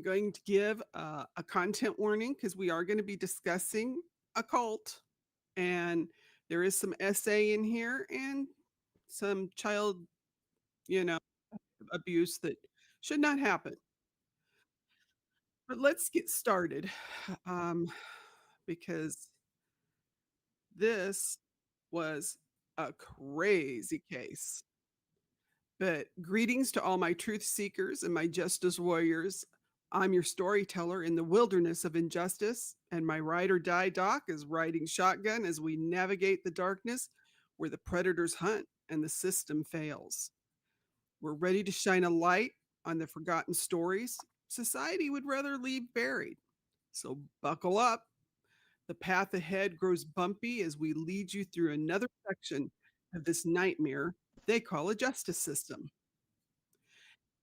going to give a content warning because we are going to be discussing a cult, and there is some essay in here and some child, you know, abuse that should not happen. But let's get started um, because this was a crazy case. But greetings to all my truth seekers and my justice warriors. I'm your storyteller in the wilderness of injustice, and my ride or die doc is riding shotgun as we navigate the darkness where the predators hunt and the system fails. We're ready to shine a light on the forgotten stories society would rather leave buried. So buckle up. The path ahead grows bumpy as we lead you through another section of this nightmare they call a justice system.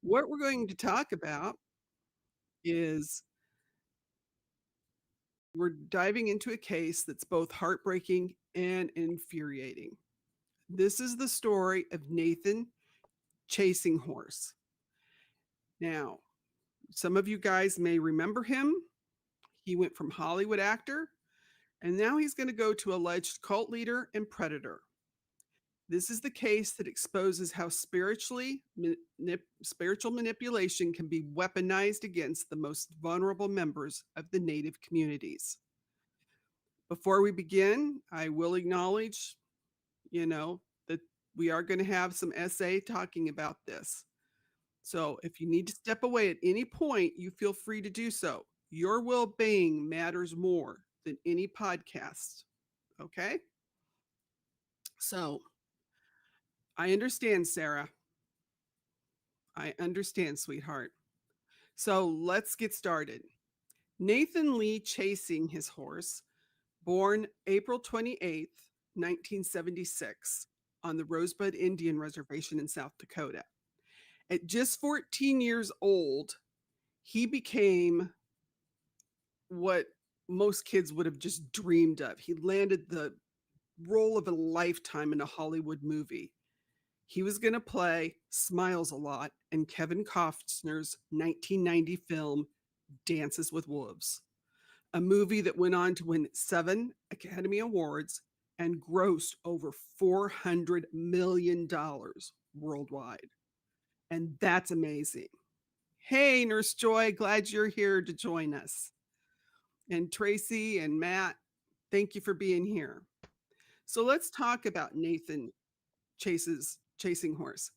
What we're going to talk about is we're diving into a case that's both heartbreaking and infuriating. This is the story of Nathan Chasing Horse. Now, some of you guys may remember him. He went from Hollywood actor, and now he's going to go to alleged cult leader and predator. This is the case that exposes how spiritual manipulation can be weaponized against the most vulnerable members of the Native communities. Before we begin, I will acknowledge, that we are going to have some essay talking about this. So if you need to step away at any point, you feel free to do so. Your well-being matters more than any podcast. Okay? So I understand, Sarah. I understand, sweetheart. So let's get started. Nathan Lee Chasing His Horse, born April 28th, 1976, on the Rosebud Indian Reservation in South Dakota. At just 14 years old, he became what most kids would have just dreamed of. He landed the role of a lifetime in a Hollywood movie. He was going to play Smiles a Lot in Kevin Costner's 1990 film Dances with Wolves, a movie that went on to win 7 Academy Awards and grossed over $400 million worldwide. And that's amazing. Hey, Nurse Joy, glad you're here to join us. And Tracy and Matt, thank you for being here. So let's talk about Nathan Chasing Horse.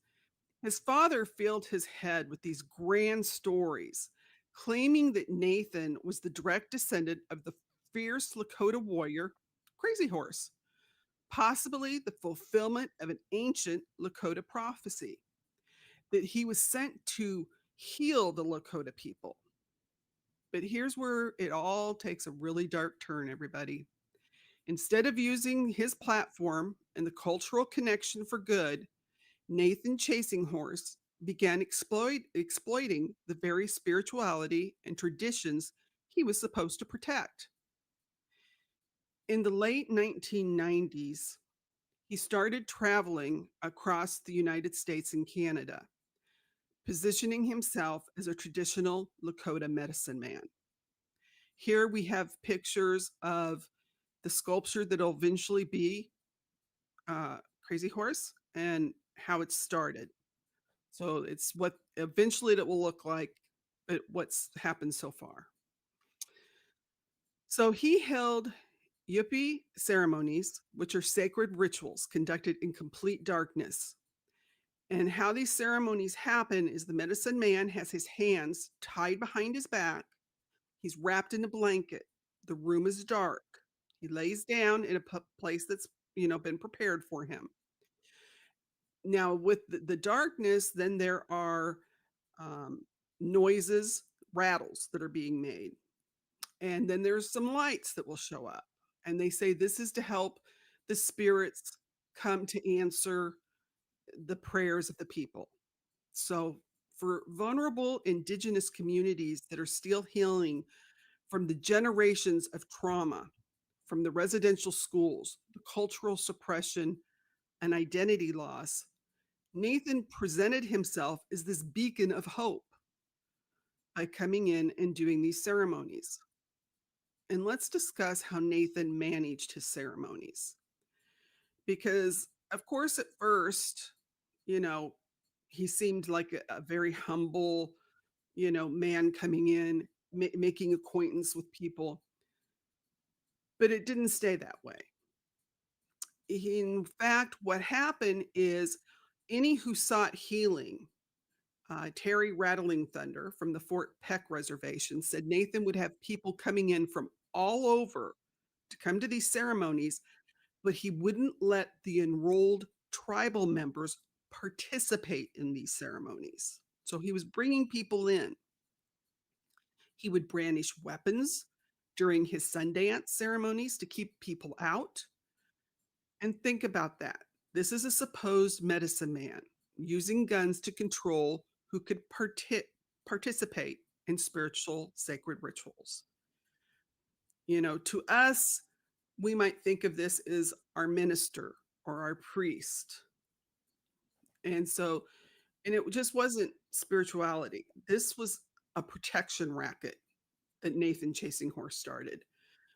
His father filled his head with these grand stories, claiming that Nathan was the direct descendant of the fierce Lakota warrior, Crazy Horse, possibly the fulfillment of an ancient Lakota prophecy, that he was sent to heal the Lakota people. But here's where it all takes a really dark turn, everybody. Instead of using his platform and the cultural connection for good, Nathan Chasing Horse began exploiting the very spirituality and traditions he was supposed to protect. In the late 1990s, he started traveling across the United States and Canada, positioning himself as a traditional Lakota medicine man. Here we have pictures of the sculpture that'll eventually be Crazy Horse and how it started. So it's what eventually it will look like, but what's happened so far. So he held Yuppie ceremonies, which are sacred rituals conducted in complete darkness. And how these ceremonies happen is the medicine man has his hands tied behind his back. He's wrapped in a blanket. The room is dark. He lays down in a place that's, been prepared for him. Now, with the darkness, then there are noises, rattles that are being made. And then there's some lights that will show up. And they say this is to help the spirits come to answer the prayers of the people. So for vulnerable Indigenous communities that are still healing from the generations of trauma, from the residential schools, the cultural suppression, and identity loss, Nathan presented himself as this beacon of hope. by coming in and doing these ceremonies. And let's discuss how Nathan managed his ceremonies. Because, of course, at first, you know, he seemed like a very humble, man coming in, making acquaintance with people, but it didn't stay that way. In fact, what happened is any who sought healing, Terry Rattling Thunder from the Fort Peck Reservation said Nathan would have people coming in from all over to come to these ceremonies, but he wouldn't let the enrolled tribal members participate in these ceremonies. So he was bringing people in. He would brandish weapons during his Sundance ceremonies to keep people out. And think about that. This is a supposed medicine man using guns to control who could participate in spiritual sacred rituals. To us, we might think of this as our minister or our priest. And so, and it just wasn't spirituality. This was a protection racket that Nathan Chasing Horse started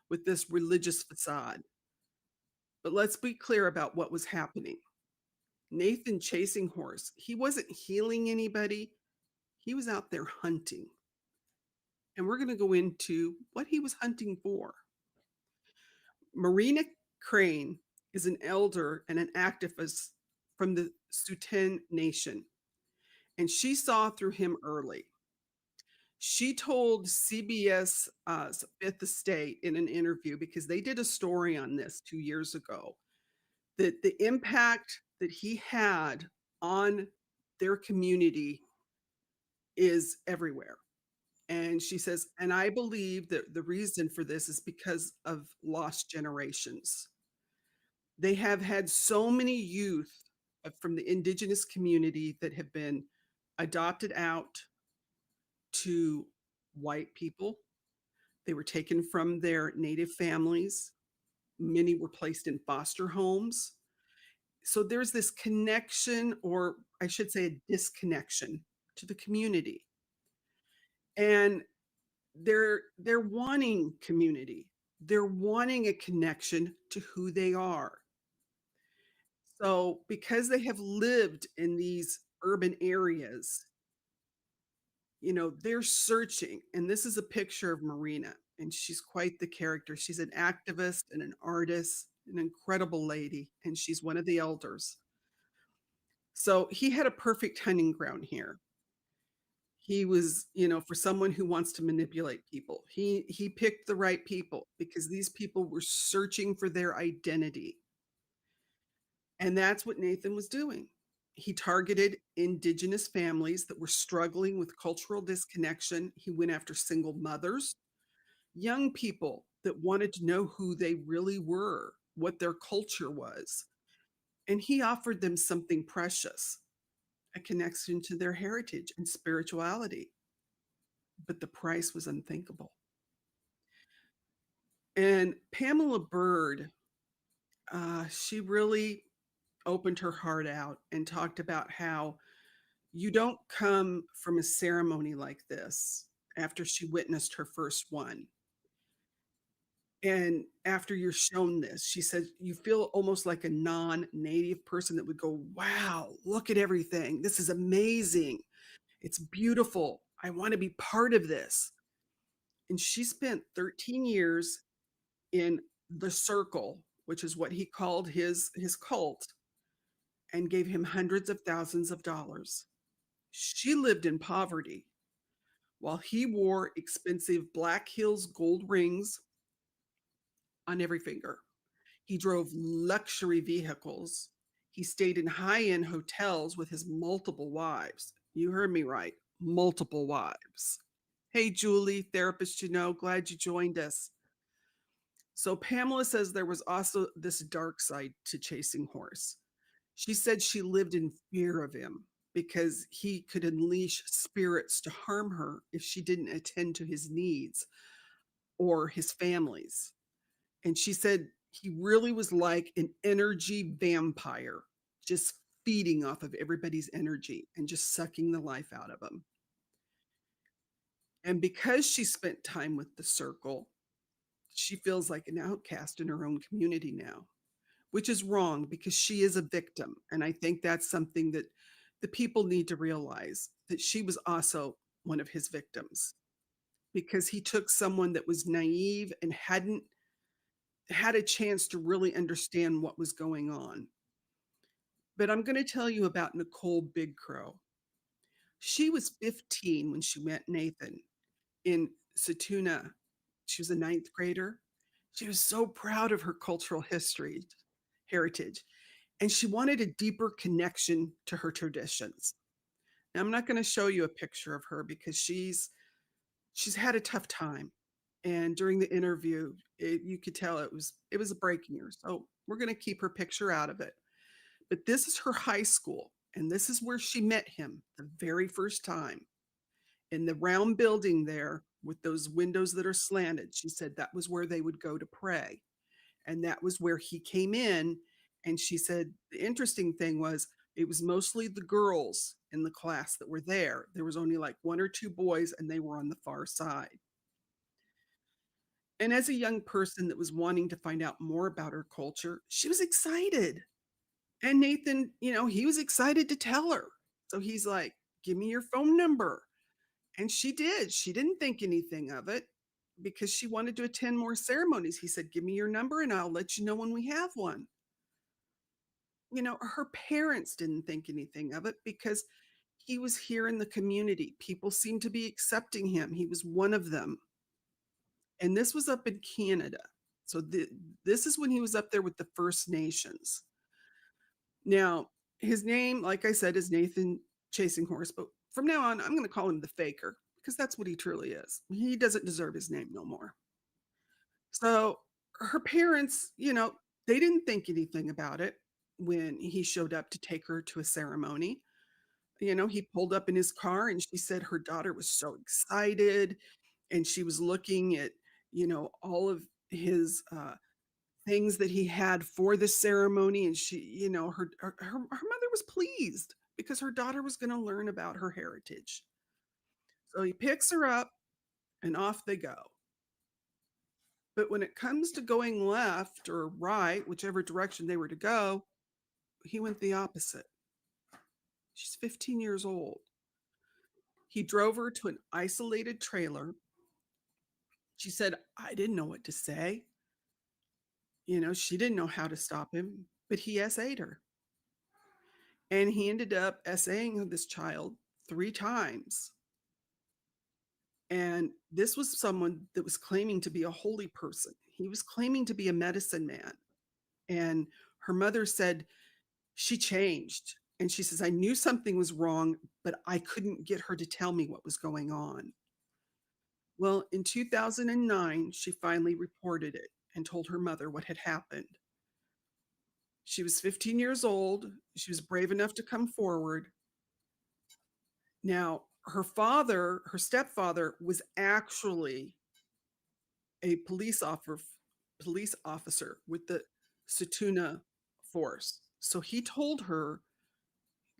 with this religious facade. But let's be clear about what was happening. Nathan Chasing Horse, he wasn't healing anybody. He was out there hunting. And we're going to go into what he was hunting for. Marina Crane is an elder and an activist from the Suten Nation, and she saw through him early. She told CBS Fifth Estate in an interview, because they did a story on this 2 years ago, that the impact that he had on their community is everywhere. And she says, and I believe that the reason for this is because of lost generations. They have had so many youth from the Indigenous community that have been adopted out to white people. They were taken from their native families. Many were placed in foster homes. So there's this connection, or I should say a disconnection to the community. And they're wanting community. They're wanting a connection to who they are. So because they have lived in these urban areas, they're searching. And this is a picture of Marina, and she's quite the character. She's an activist and an artist, an incredible lady, and she's one of the elders. So he had a perfect hunting ground here. He was, for someone who wants to manipulate people, he picked the right people because these people were searching for their identity. And that's what Nathan was doing. He targeted Indigenous families that were struggling with cultural disconnection. He went after single mothers, young people that wanted to know who they really were, what their culture was. And he offered them something precious, a connection to their heritage and spirituality. But the price was unthinkable. And Pamela Bird, she really opened her heart out and talked about how you don't come from a ceremony like this after she witnessed her first one. And after you're shown this, she said, you feel almost like a non-native person that would go, wow, look at everything. This is amazing. It's beautiful. I want to be part of this. And she spent 13 years in the circle, which is what he called his cult, and gave him hundreds of thousands of dollars. She lived in poverty while he wore expensive Black Hills gold rings on every finger. He drove luxury vehicles. He stayed in high-end hotels with his multiple wives. You heard me right, multiple wives. Hey, Julie, therapist, glad you joined us. So Pamela says there was also this dark side to Chasing Horse. She said she lived in fear of him because he could unleash spirits to harm her if she didn't attend to his needs or his family's. And she said he really was like an energy vampire, just feeding off of everybody's energy and just sucking the life out of them. And because she spent time with the circle, she feels like an outcast in her own community now, which is wrong because she is a victim. And I think that's something that the people need to realize that she was also one of his victims because he took someone that was naive and hadn't had a chance to really understand what was going on. But I'm going to tell you about Nicole Big Crow. She was 15 when she met Nathan in Satuna. She was a ninth grader. She was so proud of her cultural history, heritage, and she wanted a deeper connection to her traditions. Now, I'm not going to show you a picture of her because she's had a tough time. And during the interview, you could tell it was breaking her. So we're going to keep her picture out of it. But this is her high school, and this is where she met him the very first time in the round building there with those windows that are slanted. She said that was where they would go to pray. And that was where he came in. And she said the interesting thing was it was mostly the girls in the class that were there. There was only like one or two boys, and they were on the far side. And as a young person that was wanting to find out more about her culture, she was excited. And Nathan, he was excited to tell her. So he's like, "Give me your phone number." And she did. She didn't think anything of it because she wanted to attend more ceremonies. He said, "Give me your number and I'll let you know when we have one." Her parents didn't think anything of it because he was here in the community. People seemed to be accepting him. He was one of them. And this was up in Canada. So this is when he was up there with the First Nations. Now, his name, like I said, is Nathan Chasing Horse, but from now on, I'm going to call him the Faker because that's what he truly is. He doesn't deserve his name no more. So her parents, they didn't think anything about it when he showed up to take her to a ceremony. He pulled up in his car and she said her daughter was so excited and she was looking at, all of his things that he had for the ceremony. And she, her mother was pleased because her daughter was going to learn about her heritage. So he picks her up and off they go. But when it comes to going left or right, whichever direction they were to go, he went the opposite. She's 15 years old. He drove her to an isolated trailer. She said, "I didn't know what to say." She didn't know how to stop him, but he SA'd her. And he ended up SAing this child 3 times. And this was someone that was claiming to be a holy person. He was claiming to be a medicine man. And her mother said she changed. And she says, "I knew something was wrong, but I couldn't get her to tell me what was going on." Well, in 2009, she finally reported it and told her mother what had happened. She was 15 years old. She was brave enough to come forward. Now, her stepfather, was actually a police officer with the Satuna force. So he told her,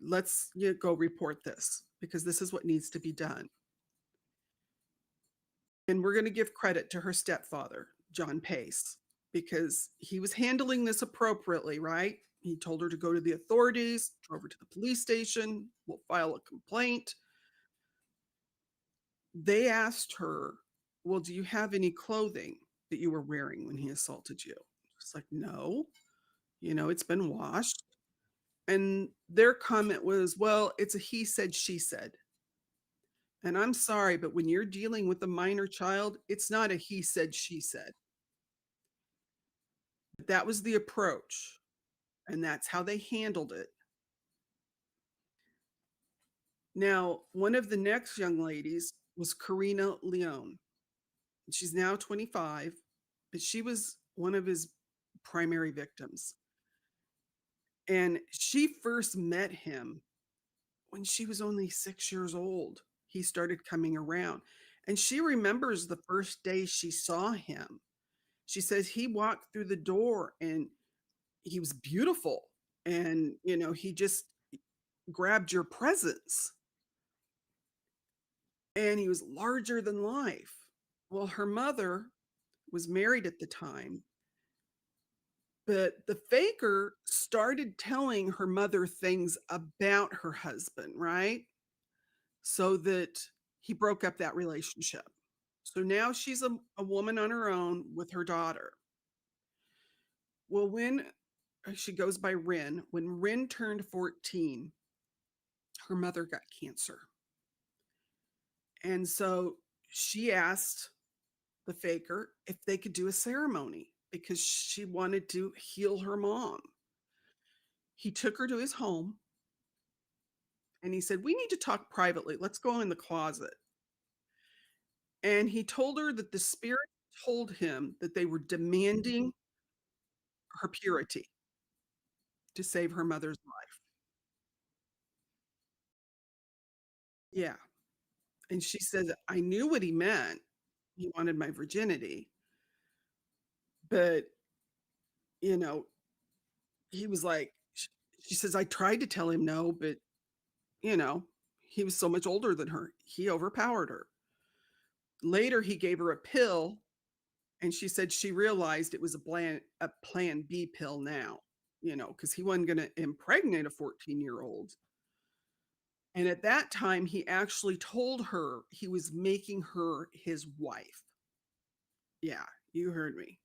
"Let's go report this because this is what needs to be done." And we're going to give credit to her stepfather, John Pace, because he was handling this appropriately, right? He told her to go to the authorities, drove her to the police station, we'll file a complaint. They asked her, "Well, do you have any clothing that you were wearing when he assaulted you?" She's like, "No, it's been washed." And their comment was, "Well, it's a he said, she said." And I'm sorry, but when you're dealing with a minor child, it's not a he said, she said. That was the approach, and that's how they handled it. Now, one of the next young ladies was Corena Leone. She's now 25, but she was one of his primary victims. And she first met him when she was only 6 years old. He started coming around. And she remembers the first day she saw him. She says he walked through the door and he was beautiful. And, he just grabbed your presence. and he was larger than life. Well, her mother was married at the time, but the faker started telling her mother things about her husband, right? So that he broke up that relationship. So now she's a woman on her own with her daughter. Well, when she goes by Rin, when Rin turned 14, her mother got cancer. And so she asked the faker if they could do a ceremony because she wanted to heal her mom. He took her to his home and he said, "We need to talk privately. Let's go in the closet." And he told her that the spirit told him that they were demanding her purity to save her mother's life. Yeah. And she said, "I knew what he meant. He wanted my virginity." But, you know, he was like, she says, "I tried to tell him no, but, you know, he was so much older than her. He overpowered her." Later, he gave her a pill, and she said she realized it was a plan B pill now, because he wasn't gonna impregnate a 14-year-old. And at that time, he actually told her he was making her his wife. Yeah, you heard me.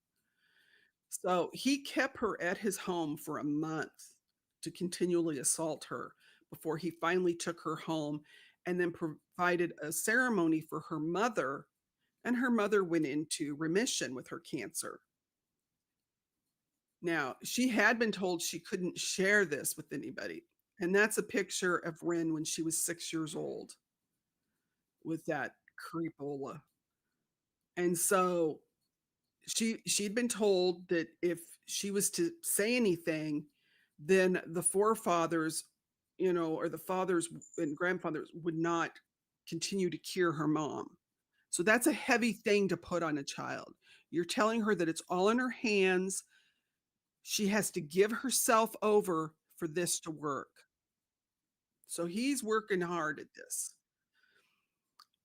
So he kept her at his home for a month to continually assault her before he finally took her home and then provided a ceremony for her mother. And her mother went into remission with her cancer. Now, she had been told she couldn't share this with anybody. And that's a picture of Ren when she was 6 years old with that creepola. And so she'd been told that if she was to say anything, then the forefathers, or the fathers and grandfathers would not continue to cure her mom. So that's a heavy thing to put on a child. You're telling her that it's all in her hands. She has to give herself over for this to work. So he's working hard at this.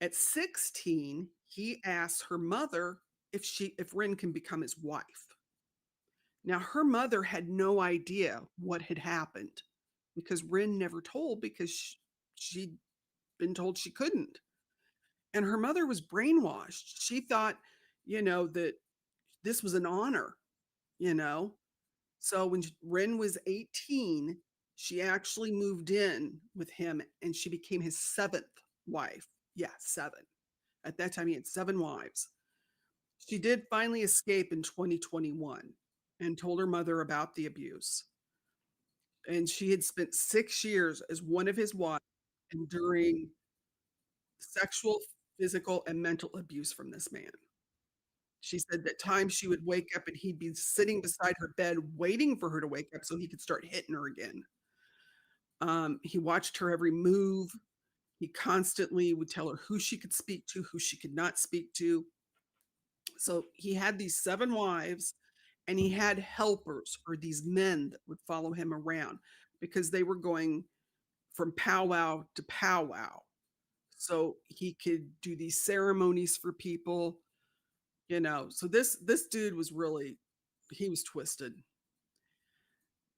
At 16, he asks her mother if Rin can become his wife. Now, her mother had no idea what had happened because Rin never told because she'd been told she couldn't. And her mother was brainwashed. She thought, that this was an honor, you know? So when Rin was 18, she actually moved in with him and she became his seventh wife. Yeah, seven. At that time, he had seven wives. She did finally escape in 2021 and told her mother about the abuse. And she had spent 6 years as one of his wives, enduring sexual, physical, and mental abuse from this man. She said that times she would wake up and he'd be sitting beside her bed waiting for her to wake up so he could start hitting her again. He watched her every move. He constantly would tell her who she could speak to, who she could not speak to. So he had these seven wives and he had helpers or these men that would follow him around because they were going from powwow to powwow. So he could do these ceremonies for people, So this dude was really he was twisted.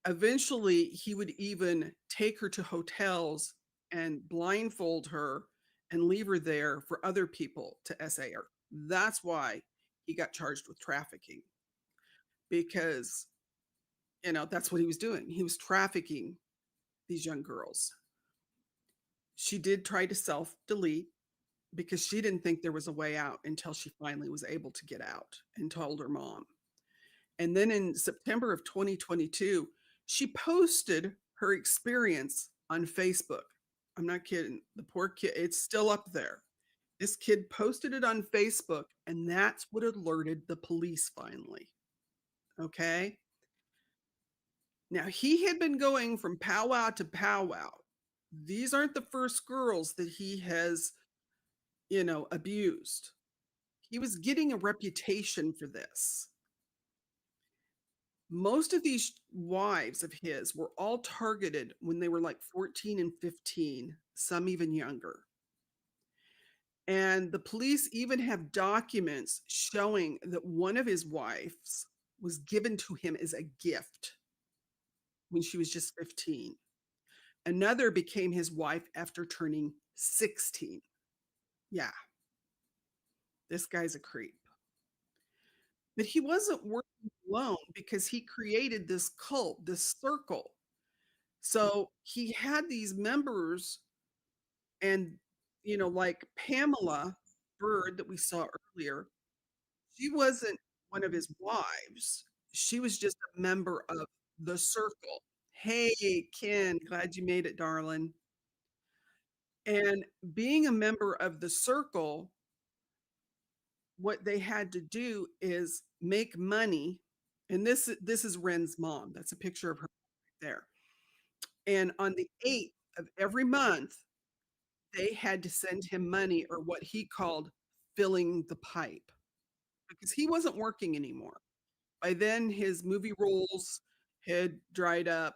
Eventually, he would even take her to hotels and blindfold her and leave her there for other people to SA her. That's why he got charged with trafficking because, that's what he was doing. He was trafficking these young girls. She did try to self delete because she didn't think there was a way out until she finally was able to get out and told her mom. And then in September of 2022, she posted her experience on Facebook. I'm not kidding. The poor kid, it's still up there. This kid posted it on Facebook, and that's what alerted the police finally. Okay. Now, he had been going from powwow to powwow. These aren't the first girls that he has, abused. He was getting a reputation for this. Most of these wives of his were all targeted when they were like 14 and 15, some even younger. And the police even have documents showing that one of his wives was given to him as a gift when she was just 15. Another became his wife after turning 16. Yeah, this guy's a creep. But he wasn't working alone because he created this cult, this circle. So he had these members and, like Pamela Bird that we saw earlier, she wasn't one of his wives. She was just a member of the circle. Hey, Ken, glad you made it, darling. And being a member of the circle, what they had to do is make money. And this is Ren's mom. That's a picture of her right there. And on the 8th of every month, they had to send him money or what he called filling the pipe because he wasn't working anymore. By then, his movie roles had dried up.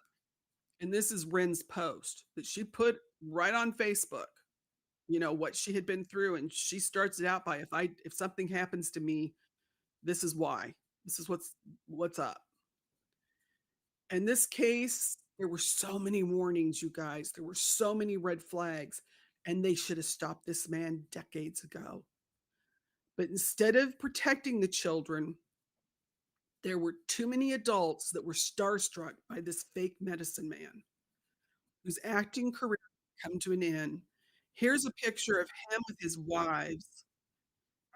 And this is Ren's post that she put right on Facebook, what she had been through. And she starts it out by if something happens to me, this is why. This is what's up. In this case, there were so many warnings, you guys. There were so many red flags, and they should have stopped this man decades ago. But instead of protecting the children, there were too many adults that were starstruck by this fake medicine man whose acting career had come to an end. Here's a picture of him with his wives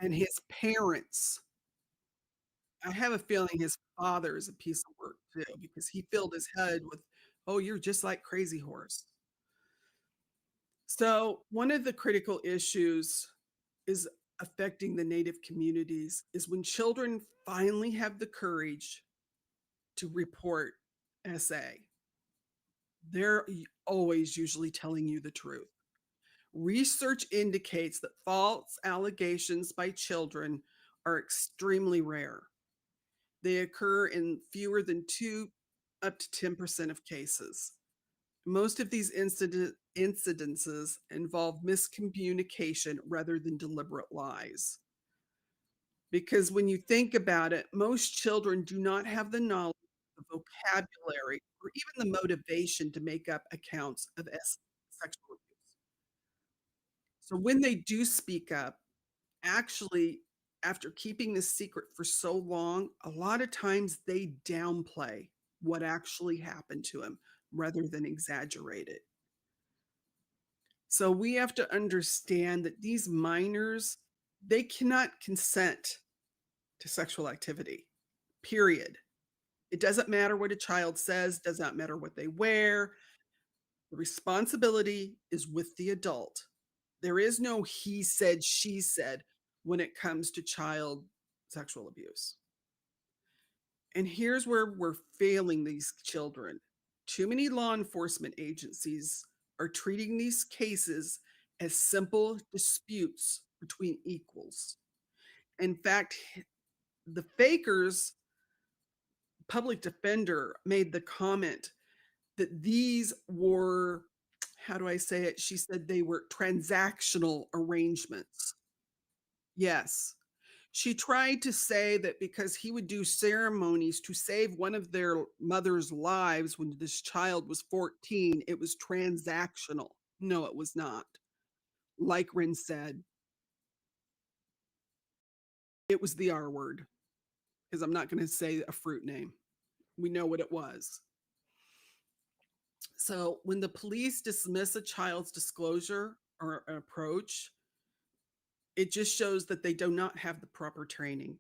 and his parents. I have a feeling his father is a piece of work too, because he filled his head with, oh, you're just like Crazy Horse. So, one of the critical issues is affecting the Native communities is when children finally have the courage to report SA. They're always usually telling you the truth. Research indicates that false allegations by children are extremely rare. They occur in fewer than 2 up to 10% of cases. Most of these incidences involve miscommunication rather than deliberate lies. Because when you think about it, most children do not have the knowledge, the vocabulary, or even the motivation to make up accounts of sexual abuse. So when they do speak up, actually, after keeping this secret for so long, a lot of times they downplay what actually happened to him rather than exaggerate it. So we have to understand that these minors, they cannot consent to sexual activity, period. It doesn't matter what a child says, does not matter what they wear. The responsibility is with the adult. There is no he said, she said when it comes to child sexual abuse. And here's where we're failing these children. Too many law enforcement agencies are treating these cases as simple disputes between equals. In fact, the fakers public defender made the comment that these were, how do I say it? She said they were transactional arrangements. Yes. She tried to say that because he would do ceremonies to save one of their mother's lives when this child was 14, it was transactional. No, it was not. Like Rin said, it was the R word, because I'm not going to say a fruit name. We know what it was. So when the police dismiss a child's disclosure or approach, it just shows that they do not have the proper training.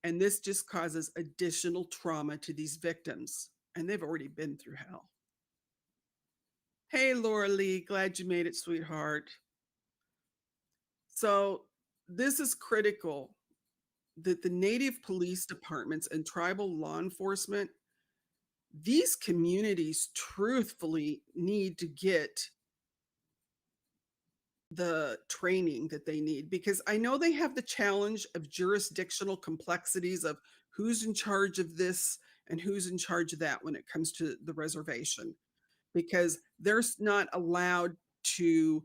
And this just causes additional trauma to these victims. And they've already been through hell. Hey, Laura Lee, glad you made it, sweetheart. So this is critical that the Native police departments and tribal law enforcement, these communities truthfully need to get the training that they need, because I know they have the challenge of jurisdictional complexities of who's in charge of this and who's in charge of that when it comes to the reservation, because they're not allowed to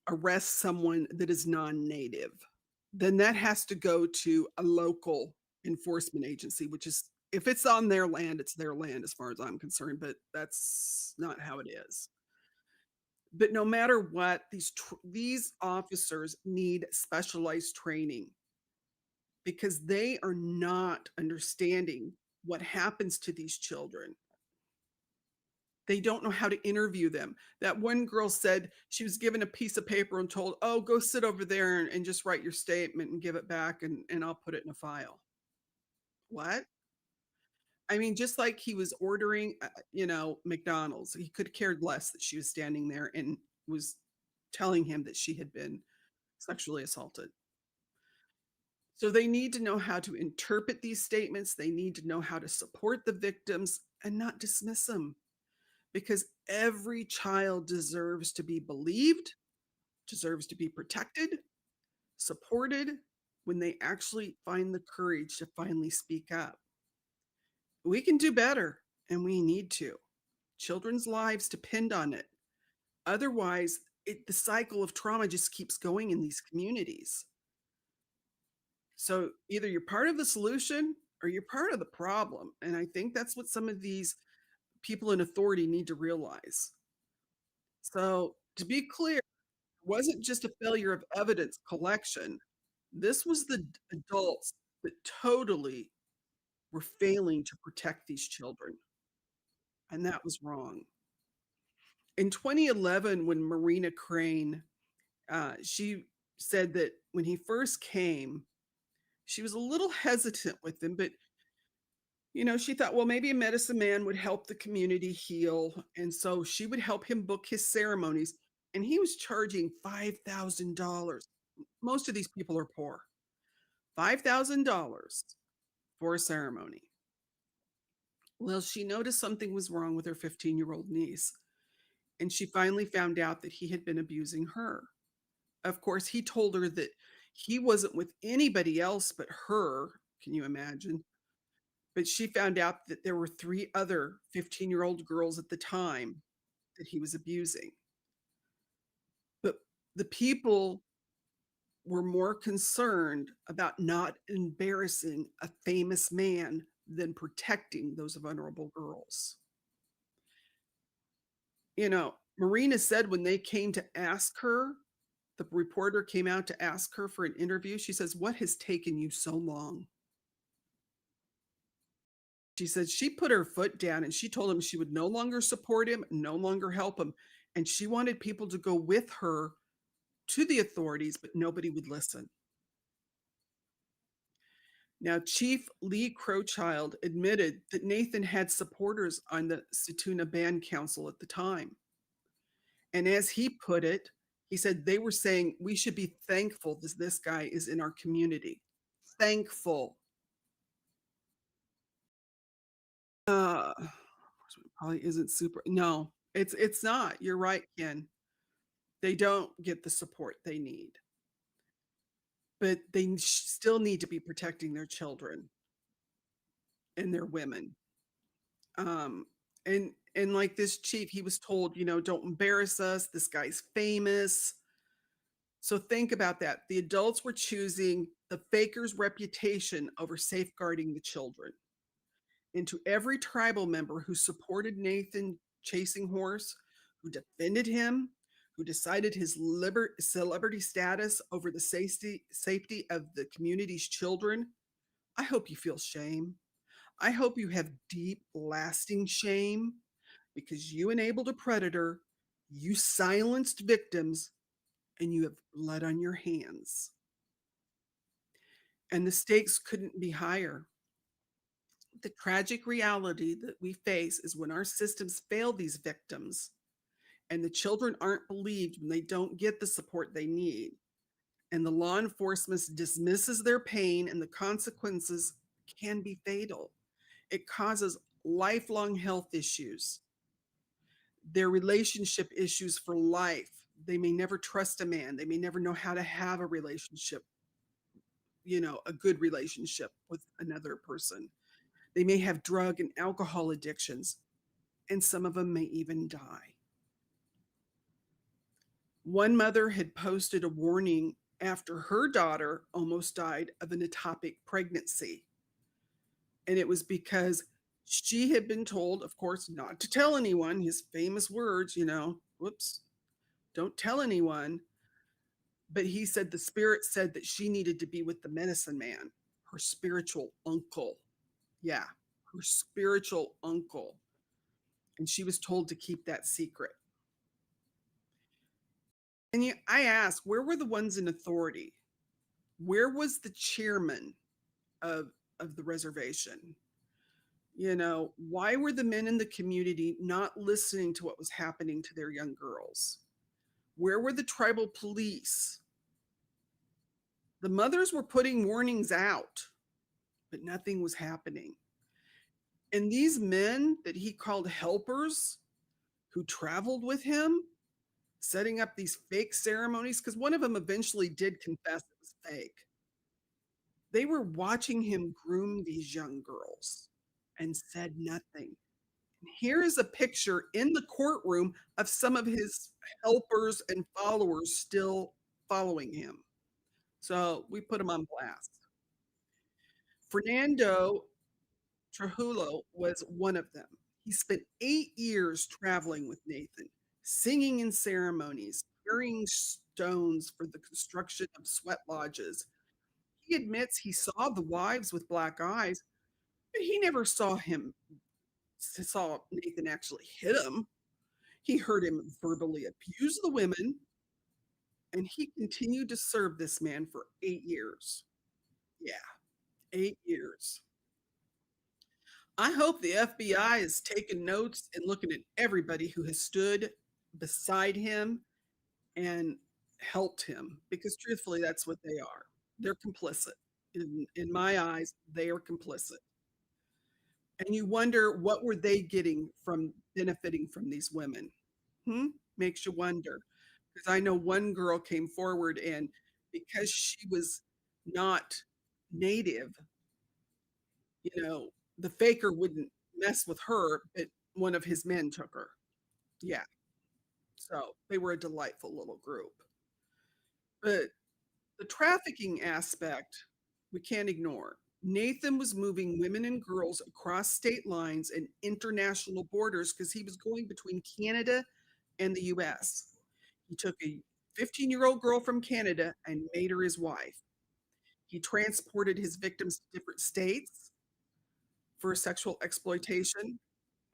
arrest someone that is non-native, then that has to go to a local enforcement agency, which is if it's on their land, it's their land as far as I'm concerned, but that's not how it is. But no matter what, these officers need specialized training because they are not understanding what happens to these children. They don't know how to interview them. That one girl said she was given a piece of paper and told, "Oh, go sit over there and just write your statement and give it back, and I'll put it in a file." What? I mean, just like he was ordering, McDonald's, he could have cared less that she was standing there and was telling him that she had been sexually assaulted. So they need to know how to interpret these statements. They need to know how to support the victims and not dismiss them because every child deserves to be believed, deserves to be protected, supported when they actually find the courage to finally speak up. We can do better and we need to. Children's lives depend on it. Otherwise, the cycle of trauma just keeps going in these communities. So either you're part of the solution or you're part of the problem. And I think that's what some of these people in authority need to realize. So to be clear, it wasn't just a failure of evidence collection. This was the adults that totally were failing to protect these children. And that was wrong. In 2011, when Marina Crane, she said that when he first came, she was a little hesitant with him, but she thought, well, maybe a medicine man would help the community heal. And so she would help him book his ceremonies. And he was charging $5,000. Most of these people are poor. $5,000 for a ceremony. Well, she noticed something was wrong with her 15-year-old niece. And she finally found out that he had been abusing her. Of course, he told her that he wasn't with anybody else but her. Can you imagine? But she found out that there were 3 other 15-year-old girls at the time that he was abusing. But the people were more concerned about not embarrassing a famous man than protecting those vulnerable girls. Marina said when they came to ask her, the reporter came out to ask her for an interview, she says, "What has taken you so long?" She said she put her foot down and she told him she would no longer support him, no longer help him, and she wanted people to go with her to the authorities, but nobody would listen. Now, Chief Lee Crowchild admitted that Nathan had supporters on the Situna Band Council at the time. And as he put it, he said they were saying we should be thankful that this guy is in our community. Thankful. Uh, probably isn't super. No, it's not. You're right, Ken. They don't get the support they need, but they still need to be protecting their children and their women. Um, and like this chief, he was told, don't embarrass us. This guy's famous. So think about that. The adults were choosing the faker's reputation over safeguarding the children. And to every tribal member who supported Nathan chasing horse, who defended him, who decided his celebrity status over the safety of the community's children, I hope you feel shame. I hope you have deep, lasting shame because you enabled a predator, you silenced victims, and you have blood on your hands. And the stakes couldn't be higher. The tragic reality that we face is when our systems fail these victims and the children aren't believed when they don't get the support they need, and the law enforcement dismisses their pain, and the consequences can be fatal. It causes lifelong health issues, their relationship issues for life. They may never trust a man. They may never know how to have a relationship, a good relationship with another person. They may have drug and alcohol addictions, and some of them may even die. One mother had posted a warning after her daughter almost died of an ectopic pregnancy. And it was because she had been told, of course, not to tell anyone, his famous words, whoops, don't tell anyone. But he said the spirit said that she needed to be with the medicine man, her spiritual uncle. Yeah, her spiritual uncle. And she was told to keep that secret. And I asked, where were the ones in authority? Where was the chairman of, of the reservation? Why were the men in the community not listening to what was happening to their young girls? Where were the tribal police? The mothers were putting warnings out, but nothing was happening. And these men that he called helpers who traveled with him, setting up these fake ceremonies, because one of them eventually did confess it was fake. They were watching him groom these young girls and said nothing. Here is a picture in the courtroom of some of his helpers and followers still following him. So we put him on blast. Fernando Trujillo was one of them. He spent 8 years traveling with Nathan, singing in ceremonies, carrying stones for the construction of sweat lodges. He admits he saw the wives with black eyes, but he never saw Nathan actually hit him. He heard him verbally abuse the women, and he continued to serve this man for 8 years. Yeah, 8 years. I hope the FBI is taking notes and looking at everybody who has stood beside him and helped him, because truthfully, that's what they are. They're complicit. In my eyes, they are complicit. And you wonder, what were they getting from benefiting from these women? Hmm? Makes you wonder. Because I know one girl came forward, and because she was not native, the faker wouldn't mess with her, but one of his men took her. Yeah. So they were a delightful little group. But the trafficking aspect, we can't ignore. Nathan was moving women and girls across state lines and international borders because he was going between Canada and the US. He took a 15-year-old girl from Canada and made her his wife. He transported his victims to different states for sexual exploitation.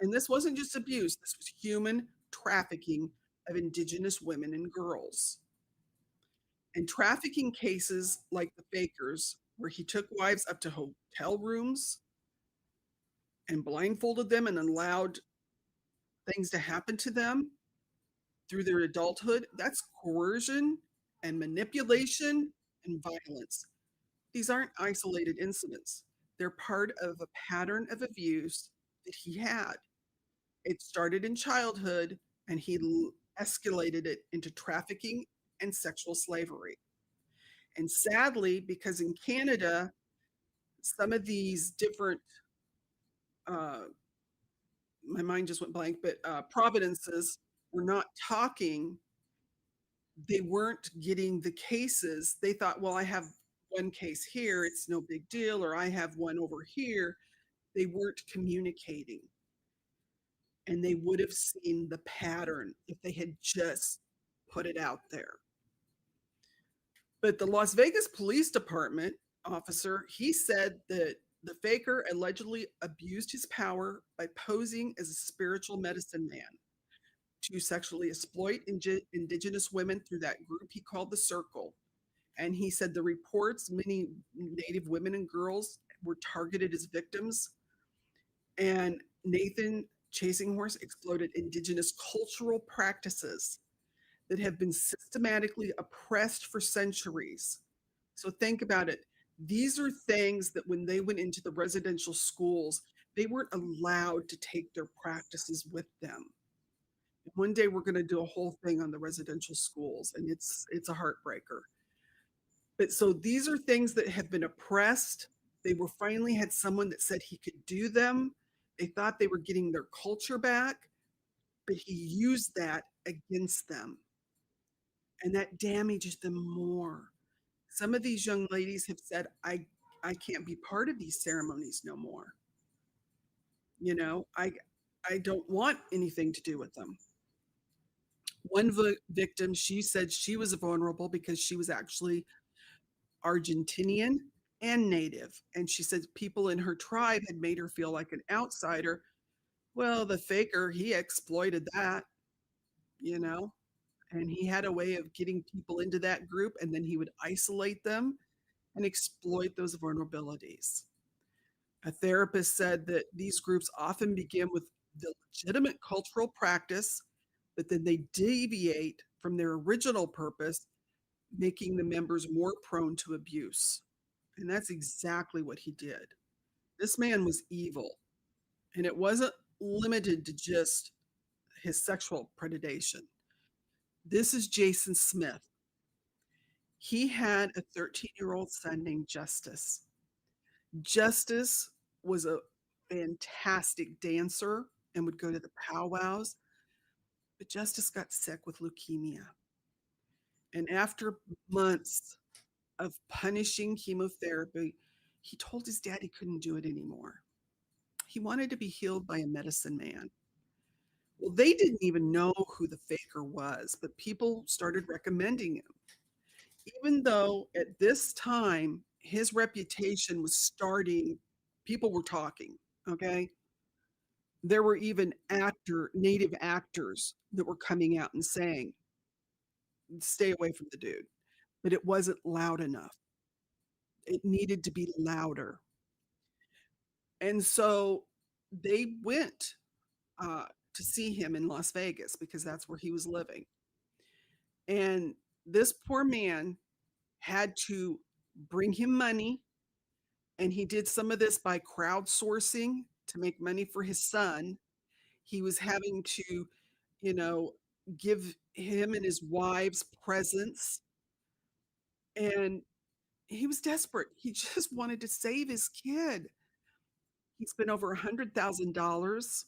And this wasn't just abuse, this was human trafficking of Indigenous women and girls. And trafficking cases like the Fakers, where he took wives up to hotel rooms and blindfolded them and allowed things to happen to them through their adulthood, that's coercion and manipulation and violence. These aren't isolated incidents. They're part of a pattern of abuse that he had. It started in childhood, and he escalated it into trafficking and sexual slavery. And sadly, because in Canada, some of these different, uh, my mind just went blank, but providences were not talking. They weren't getting the cases. They thought, well, I have one case here, it's no big deal, or I have one over here. They weren't communicating. And they would have seen the pattern if they had just put it out there. But the Las Vegas Police Department officer, he said that the faker allegedly abused his power by posing as a spiritual medicine man to sexually exploit Indigenous women through that group he called the Circle. And he said the reports, many Native women and girls were targeted as victims. And Nathan Chasing Horse exploited Indigenous cultural practices that have been systematically oppressed for centuries. So think about it. These are things that when they went into the residential schools, they weren't allowed to take their practices with them. One day we're going to do a whole thing on the residential schools, and it's a heartbreaker. But so these are things that have been oppressed. They were finally had someone that said he could do them. They thought they were getting their culture back, but he used that against them. and that damages them more. Some of these young ladies have said, I can't be part of these ceremonies no more. You know, I don't want anything to do with them. One victim, she said she was vulnerable because she was actually Argentinian and native. And she said people in her tribe had made her feel like an outsider. Well, the faker, he exploited that, you know, and he had a way of getting people into that group and then he would isolate them and exploit those vulnerabilities. A therapist said that these groups often begin with the legitimate cultural practice, but then they deviate from their original purpose, making the members more prone to abuse. And that's exactly what he did. This man was evil, and it wasn't limited to just his sexual predation. This is Jason Smith. He had a 13-year-old son named Justice. Justice was a fantastic dancer and would go to the powwows, but Justice got sick with leukemia. And after months of punishing chemotherapy, he told his dad he couldn't do it anymore. He wanted to be healed by a medicine man. Well, they didn't even know who the faker was, but people started recommending him. Even though at this time his reputation was starting, people were talking, okay? There were even native actors that were coming out and saying, stay away from the dude. But it wasn't loud enough. It needed to be louder. And so they went uh, to see him in Las Vegas because that's where he was living. And this poor man had to bring him money. And he did some of this by crowdsourcing to make money for his son. He was having to, you know, give him and his wives presents. And he was desperate. He just wanted to save his kid. He spent over $100,000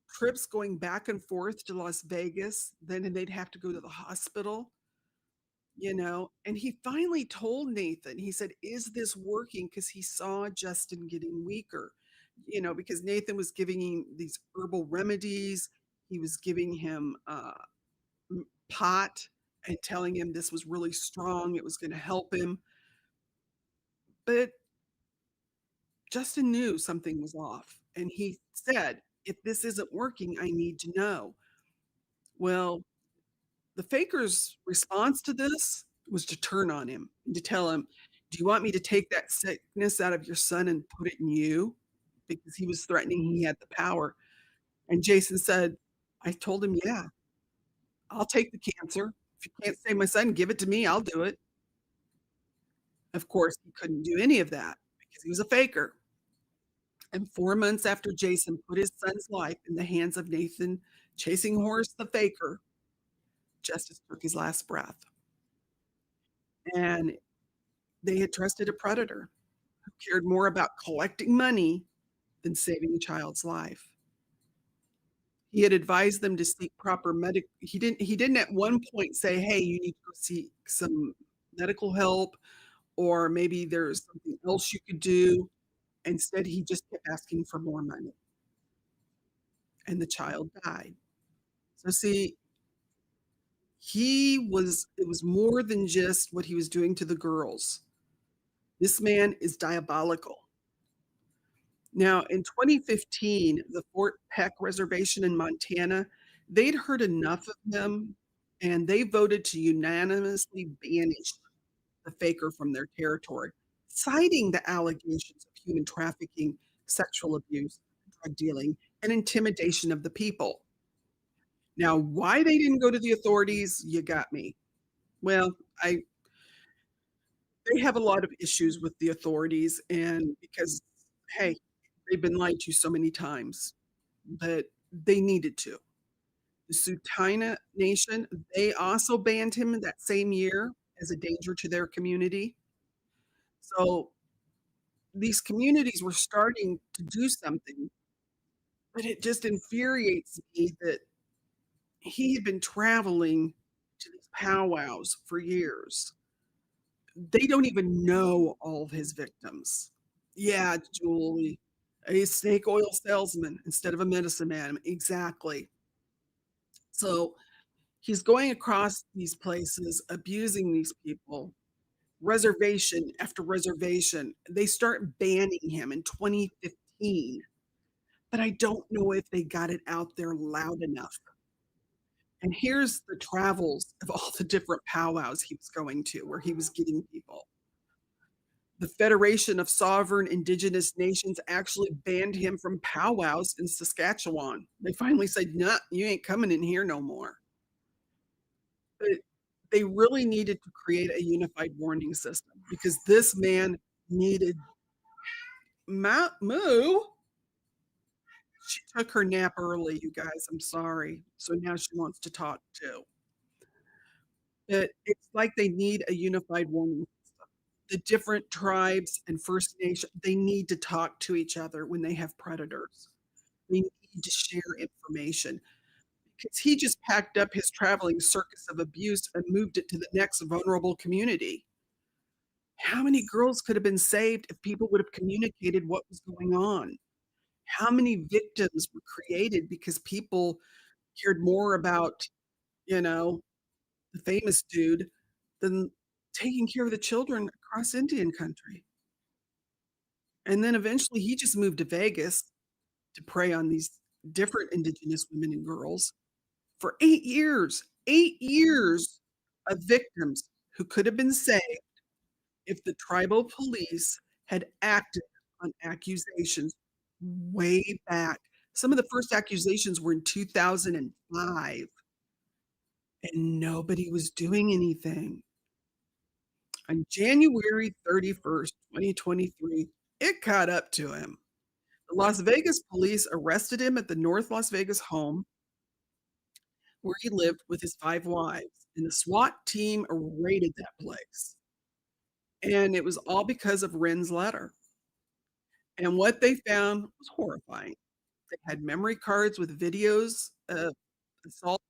trips going back and forth to Las Vegas. Then they'd have to go to the hospital, you know. And he finally told Nathan, he said, is this working? Because he saw Justin getting weaker, you know, because Nathan was giving him these herbal remedies. He was giving him pot and telling him this was really strong. It was going to help him. But Justin knew something was off. And he said, if this isn't working, I need to know. Well, the faker's response to this was to turn on him and to tell him, do you want me to take that sickness out of your son and put it in you? Because he was threatening he had the power. And Jason said, I told him, yeah, I'll take the cancer. If you can't save my son, give it to me. I'll do it. Of course, he couldn't do any of that because he was a faker. And 4 months after Jason put his son's life in the hands of Nathan Chasing Horse, the faker, Justice took his last breath. And they had trusted a predator who cared more about collecting money than saving a child's life. He had advised them to seek proper medical. He didn't at one point say, hey, you need to go seek some medical help, or maybe there's something else you could do. Instead, he just kept asking for more money. And the child died. So see, it was more than just what he was doing to the girls. This man is diabolical. Now, in 2015, the Fort Peck Reservation in Montana, they'd heard enough of him and they voted to unanimously banish the faker from their territory, citing the allegations of human trafficking, sexual abuse, drug dealing, and intimidation of the people. Now, why they didn't go to the authorities, you got me. Well, I they have a lot of issues with the authorities, and because, hey, they've been lied to so many times, but they needed to. The Sutaina Nation, they also banned him that same year as a danger to their community. So these communities were starting to do something, but it just infuriates me that he had been traveling to these powwows for years. They don't even know all of his victims. Yeah, Julie. A snake oil salesman instead of a medicine man. Exactly. So he's going across these places, abusing these people, reservation after reservation. They start banning him in 2015, but I don't know if they got it out there loud enough. And here's the travels of all the different powwows he was going to, where he was getting people. The Federation of Sovereign Indigenous Nations actually banned him from powwows in Saskatchewan. They finally said, "No, you ain't coming in here no more." But they really needed to create a unified warning system because this man needed Moo. She took her nap early, you guys. I'm sorry. So now she wants to talk too. But it's like they need a unified warning system. The different tribes and First Nation, they need to talk to each other when they have predators. They need to share information because he just packed up his traveling circus of abuse and moved it to the next vulnerable community. How many girls could have been saved if people would have communicated what was going on? How many victims were created because people cared more about, you know, the famous dude than taking care of the children across Indian country? And then eventually he just moved to Vegas to prey on these different Indigenous women and girls for 8 years, 8 years of victims who could have been saved if the tribal police had acted on accusations way back. Some of the first accusations were in 2005, and nobody was doing anything. On January 31st, 2023, it caught up to him. The Las Vegas police arrested him at the North Las Vegas home where he lived with his 5 wives, and the SWAT team raided that place. And it was all because of Ren's letter. And what they found was horrifying. They had memory cards with videos of assault.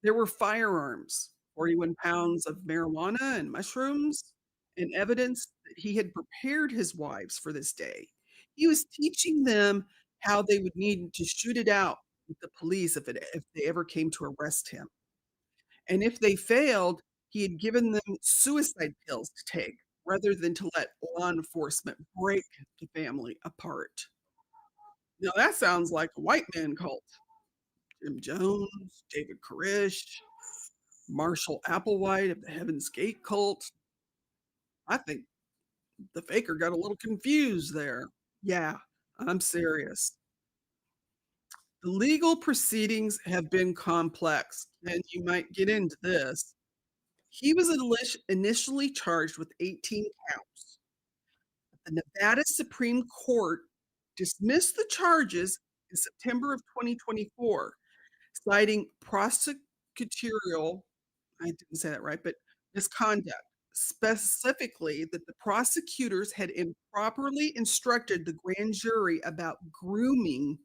There were firearms, 41 pounds of marijuana and mushrooms, and evidence that he had prepared his wives for this day. He was teaching them how they would need to shoot it out with the police if they ever came to arrest him. And if they failed, he had given them suicide pills to take rather than to let law enforcement break the family apart. Now that sounds like a white man cult. Jim Jones, David Koresh, Marshall Applewhite of the Heaven's Gate cult. I think the faker got a little confused there. Yeah, I'm serious. The legal proceedings have been complex, and you might get into this. He was initially charged with 18 counts. The Nevada Supreme Court dismissed the charges in September of 2024, citing prosecutorial, I didn't say that right, but misconduct, specifically that the prosecutors had improperly instructed the grand jury about grooming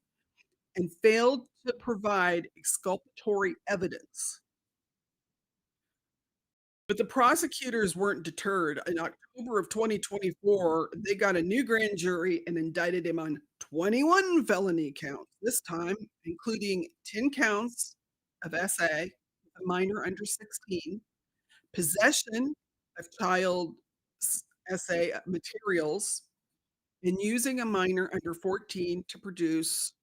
and failed to provide exculpatory evidence. But the prosecutors weren't deterred. In October of 2024, they got a new grand jury and indicted him on 21 felony counts, this time including 10 counts of SA, a minor under 16, possession of child SA materials, and using a minor under 14 to produce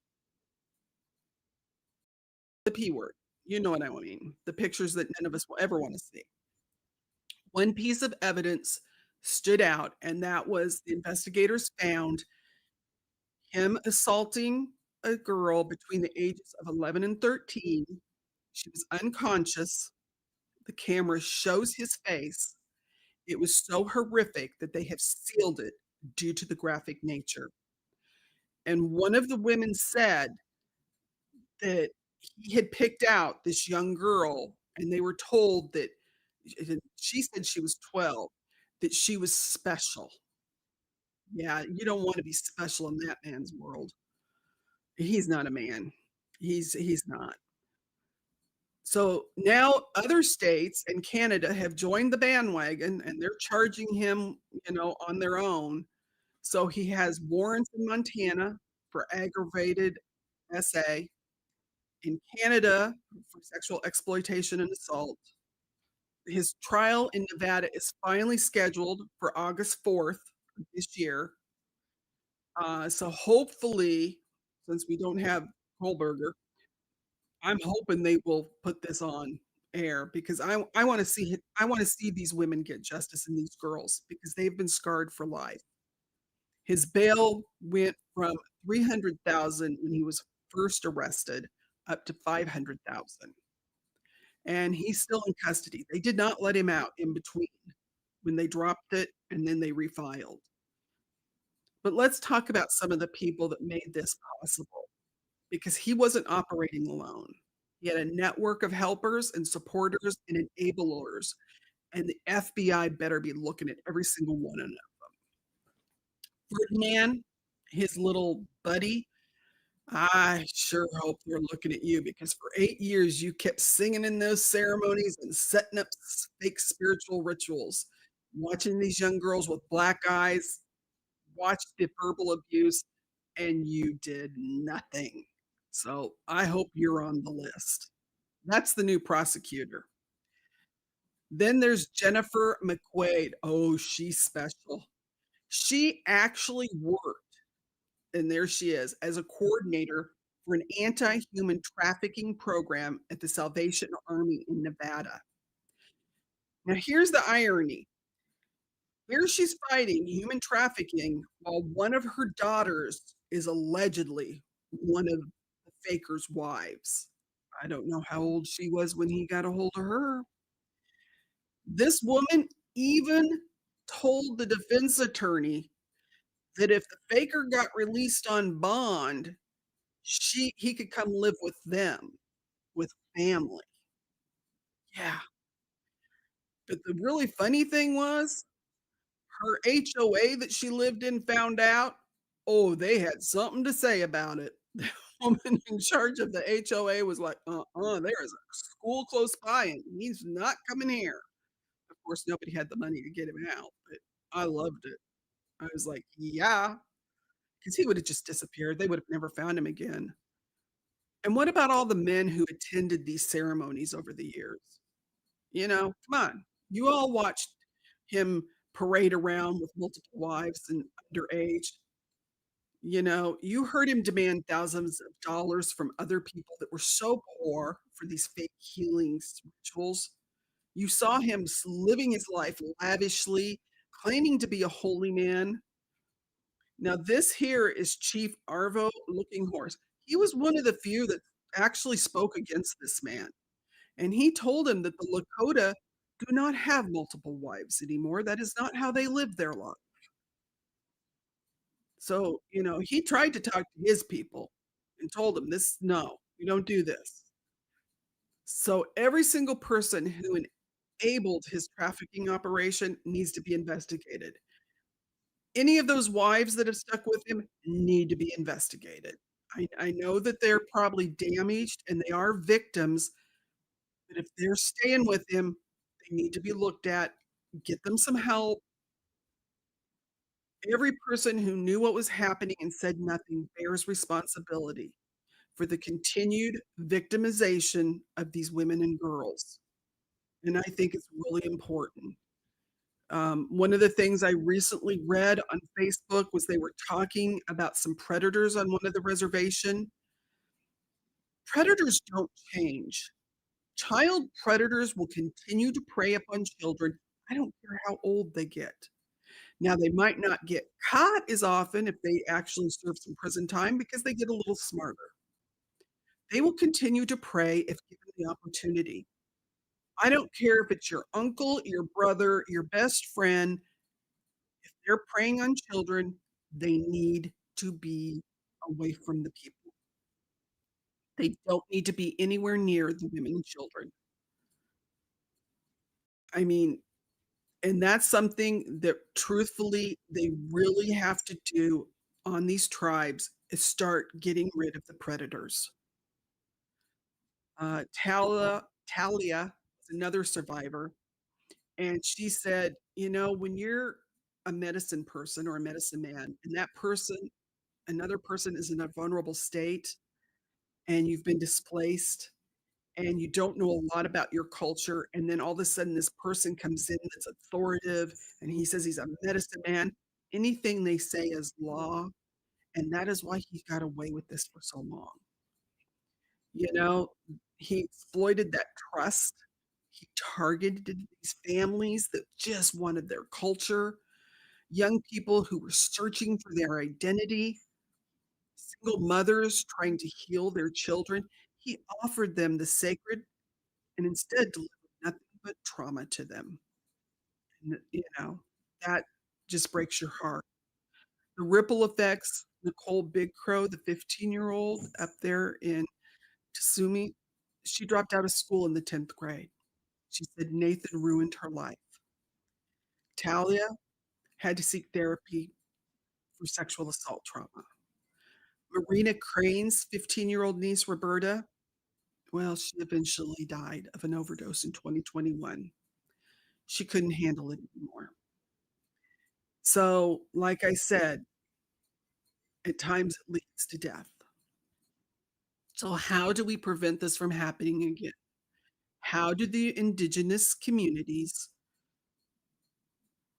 the P word. You know what I mean. The pictures that none of us will ever want to see. One piece of evidence stood out, and that was the investigators found him assaulting a girl between the ages of 11 and 13. She was unconscious. The camera shows his face. It was so horrific that they have sealed it due to the graphic nature. And one of the women said that he had picked out this young girl, and they were told that she said she was 12, that she was special. Yeah, you don't want to be special in that man's world. He's not a man. He's not. So now other states and Canada have joined the bandwagon and they're charging him, on their own. So he has warrants in Montana for aggravated SA, in Canada for sexual exploitation and assault. His trial in Nevada is finally scheduled for August 4th this year. So hopefully, since we don't have Kohlberger, I'm hoping they will put this on air because I want to see these women get justice and these girls because they've been scarred for life. His bail went from 300,000 when he was first arrested up to 500,000, and he's still in custody. They did not let him out in between when they dropped it and then they refiled. But let's talk about some of the people that made this possible because he wasn't operating alone. He had a network of helpers and supporters and enablers, and the FBI better be looking at every single one of them. Ferdinand, his little buddy, I sure hope they're looking at you because for 8 years you kept singing in those ceremonies and setting up fake spiritual rituals, watching these young girls with black eyes, watched the verbal abuse, and you did nothing. So I hope you're on the list. That's the new prosecutor. Then there's Jennifer McQuaid. Oh, she's special. She actually worked, and there she is, as a coordinator for an anti human trafficking program at the Salvation Army in Nevada. Now, here's the irony. Here she's fighting human trafficking while one of her daughters is allegedly one of the faker's wives. I don't know how old she was when he got a hold of her. This woman even told the defense attorney that if the faker got released on bond, he could come live with them, with family. Yeah. But the really funny thing was her HOA that she lived in found out, oh, they had something to say about it. The woman in charge of the HOA was like, there is a school close by and he's not coming here. Of course, nobody had the money to get him out, but I loved it. I was like, yeah, because he would have just disappeared. They would have never found him again. And what about all the men who attended these ceremonies over the years? Come on. You all watched him parade around with multiple wives and underage. You heard him demand thousands of dollars from other people that were so poor for these fake healings rituals. You saw him living his life lavishly, claiming to be a holy man. Now, this here is Chief Arvo Looking Horse. He was one of the few that actually spoke against this man. And he told him that the Lakota do not have multiple wives anymore. That is not how they live their life. So, he tried to talk to his people and told them this, no, you don't do this. So every single person who enabled his trafficking operation needs to be investigated. Any of those wives that have stuck with him need to be investigated. I know that they're probably damaged and they are victims, but if they're staying with him, they need to be looked at, get them some help. Every person who knew what was happening and said nothing bears responsibility for the continued victimization of these women and girls. And I think it's really important. One of the things I recently read on Facebook was they were talking about some predators on one of the reservation. Predators don't change. Child predators will continue to prey upon children. I don't care how old they get. Now, they might not get caught as often if they actually serve some prison time because they get a little smarter. They will continue to prey if given the opportunity. I don't care if it's your uncle, your brother, your best friend. If they're preying on children, they need to be away from the people. They don't need to be anywhere near the women and children. I mean, and that's something that truthfully they really have to do on these tribes is start getting rid of the predators. Talia is another survivor, and she said, when you're a medicine person or a medicine man, and that person another person is in a vulnerable state, and you've been displaced, and you don't know a lot about your culture, and then all of a sudden this person comes in that's authoritative, and he says he's a medicine man, anything they say is law, and that is why he got away with this for so long. You know, he exploited that trust. He targeted these families that just wanted their culture, young people who were searching for their identity, single mothers trying to heal their children. He offered them the sacred and instead delivered nothing but trauma to them. And, that just breaks your heart. The ripple effects, Nicole Big Crow, the 15-year-old up there in Tasumi, she dropped out of school in the 10th grade. She said Nathan ruined her life. Talia had to seek therapy for sexual assault trauma. Marina Crane's 15-year-old niece, Roberta, well, she eventually died of an overdose in 2021. She couldn't handle it anymore. So, like I said, at times it leads to death. So, how do we prevent this from happening again? How do the indigenous communities,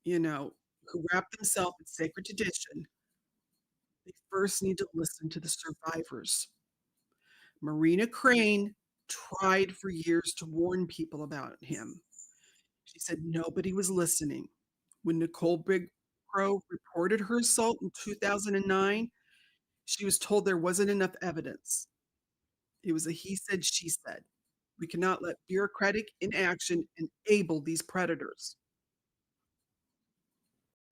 who wrap themselves in sacred tradition, they first need to listen to the survivors. Marina Crane tried for years to warn people about him. She said nobody was listening. When Nicole Big Crow reported her assault in 2009, she was told there wasn't enough evidence. It was a he said, she said. We cannot let bureaucratic inaction enable these predators.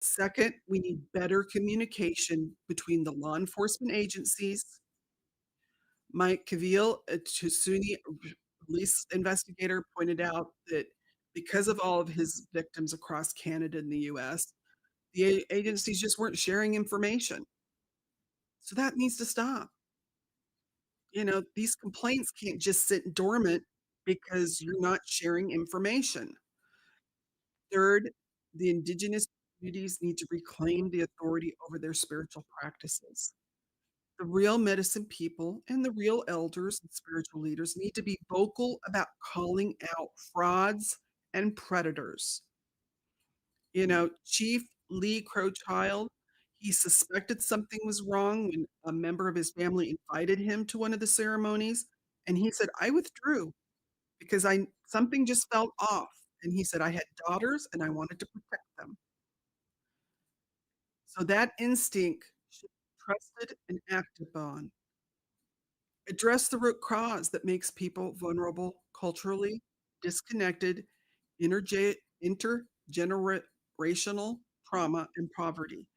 Second, we need better communication between the law enforcement agencies. Mike Cavill, a Tsusuni police investigator, pointed out that because of all of his victims across Canada and the US, the agencies just weren't sharing information. So that needs to stop. These complaints can't just sit dormant because you're not sharing information. Third, the indigenous communities need to reclaim the authority over their spiritual practices. The real medicine people and the real elders and spiritual leaders need to be vocal about calling out frauds and predators. Chief Lee Crowchild, he suspected something was wrong when a member of his family invited him to one of the ceremonies. And he said, I withdrew because something just felt off. And he said, I had daughters and I wanted to protect them. So that instinct should be trusted and acted upon. Address the root cause that makes people vulnerable culturally, disconnected, intergenerational trauma and poverty.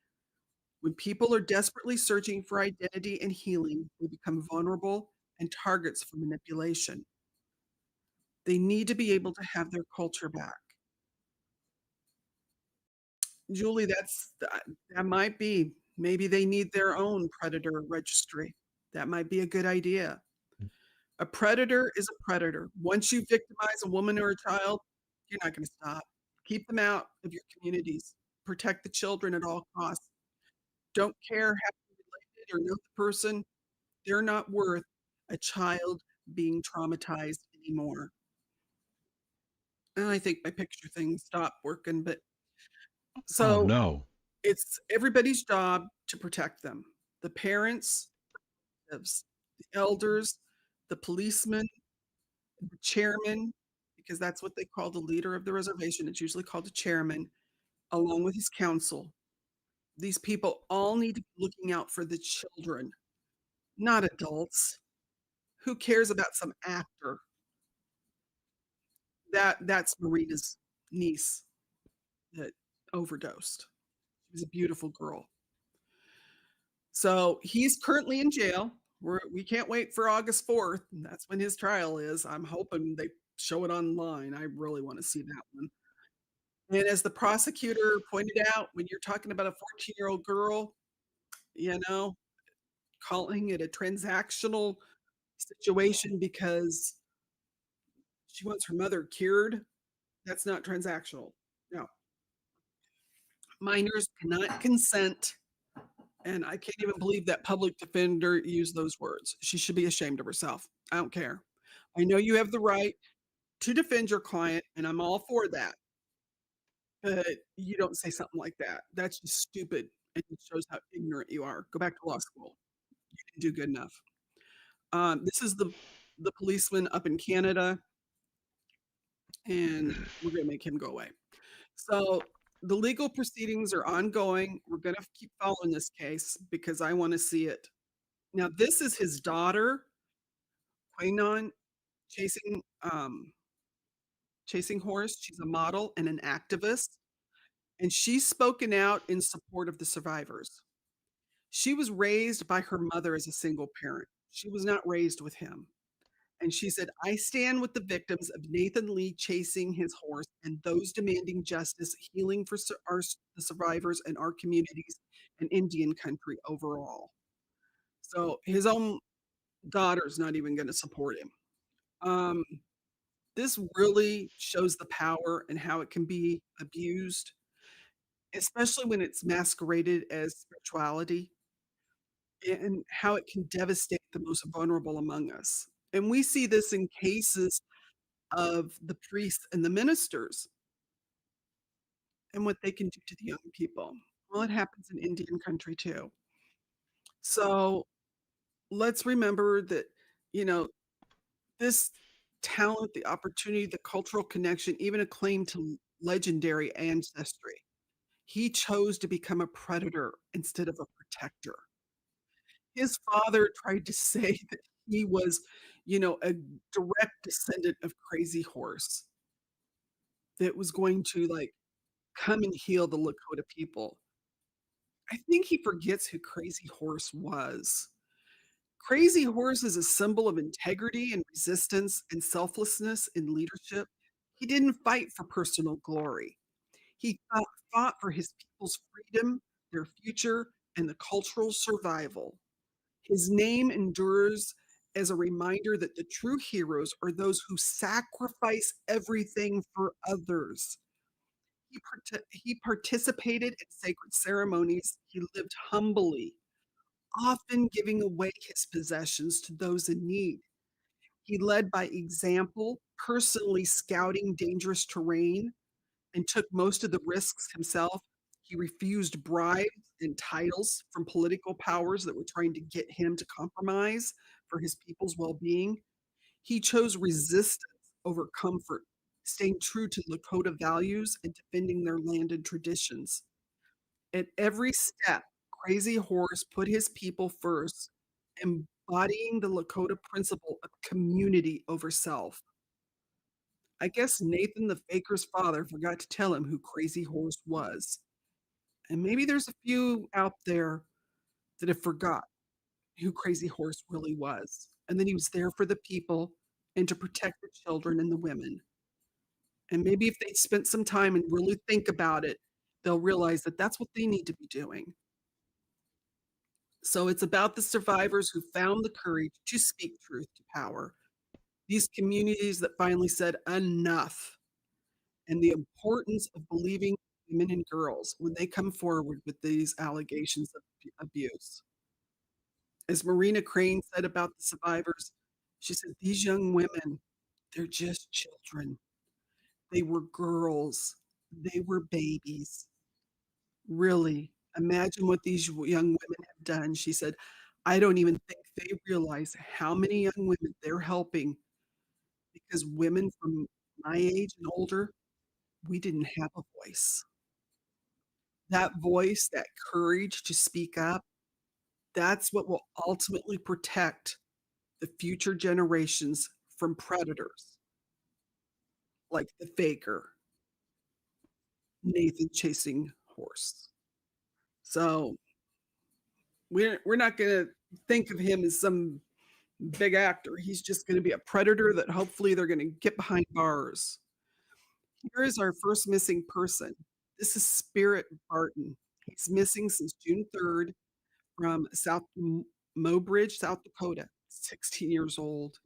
When people are desperately searching for identity and healing, they become vulnerable and targets for manipulation. They need to be able to have their culture back. Julie, that might be. Maybe they need their own predator registry. That might be a good idea. A predator is a predator. Once you victimize a woman or a child, you're not going to stop. Keep them out of your communities. Protect the children at all costs. Don't care how you're related or know the person. They're not worth a child being traumatized anymore. And I think my picture thing stopped working, but Oh so no. it's everybody's job to protect them. The parents, the elders, the policemen, the chairman, because that's what they call the leader of the reservation. It's usually called a chairman, along with his council. These people all need to be looking out for the children, not adults. Who cares about some actor? That's Marina's niece that overdosed. She was a beautiful girl. So he's currently in jail. We can't wait for August 4th. That's when his trial is. I'm hoping they show it online. I really want to see that one. And as the prosecutor pointed out, when you're talking about a 14-year-old girl, you know, calling it a transactional situation because She wants her mother cured. That's not transactional. No. Minors cannot consent, and I can't even believe that public defender used those words. She should be ashamed of herself. I don't care. I know you have the right to defend your client, and I'm all for that, but you don't say something like that. That's just stupid, and it shows how ignorant you are. Go back to law school. You didn't do good enough. This is the policeman up in Canada, and we're gonna make him go away. So the legal proceedings are ongoing. We're gonna keep following this case because I want to see it. Now, this is his daughter, Quanon, chasing chasing horse. She's a model and an activist, and she's spoken out in support of the survivors. She was raised by her mother as a single parent. She was not raised with him. And she said, I stand with the victims of Nathan Lee chasing his horse and those demanding justice, healing for the survivors and our communities and Indian country overall. So his own daughter's not even going to support him. Um, this really shows the power and how it can be abused, especially when it's masqueraded as spirituality, and how it can devastate the most vulnerable among us. And we see this in cases of the priests and the ministers and what they can do to the young people. Well, it happens in Indian country too. So let's remember that, you know, this talent, the opportunity, the cultural connection, even a claim to legendary ancestry. He chose to become a predator instead of a protector. His father tried to say that he was, a direct descendant of Crazy Horse that was going to like come and heal the Lakota people. I think he forgets who Crazy Horse was. Crazy Horse is a symbol of integrity and resistance and selflessness in leadership. He didn't fight for personal glory. He fought for his people's freedom, their future, and the cultural survival. His name endures as a reminder that the true heroes are those who sacrifice everything for others. He participated in sacred ceremonies. He lived humbly, often giving away his possessions to those in need. He led by example, personally scouting dangerous terrain, and took most of the risks himself. He refused bribes and titles from political powers that were trying to get him to compromise for his people's well being. He chose resistance over comfort, staying true to Lakota values and defending their land and traditions. At every step, Crazy Horse put his people first, embodying the Lakota principle of community over self. I guess Nathan the Faker's father forgot to tell him who Crazy Horse was. And maybe there's a few out there that have forgot who Crazy Horse really was. And that he was there for the people and to protect the children and the women. And maybe if they spent some time and really think about it, they'll realize that that's what they need to be doing. So it's about the survivors who found the courage to speak truth to power. These communities that finally said enough, and the importance of believing women and girls when they come forward with these allegations of abuse. As Marina Crane said about the survivors, she said, these young women, they're just children. They were girls. They were babies. Really, imagine what these young women have done. She said, I don't even think they realize how many young women they're helping, because women from my age and older, we didn't have a voice. That voice, that courage to speak up, that's what will ultimately protect the future generations from predators like the faker, Nathan chasing horse. So we're not going to think of him as some big actor. He's just going to be a predator that hopefully they're going to get behind bars. Here is our first missing person. This is Spirit Barton. He's missing since June 3rd from South Mobridge, South Dakota, 16 years old.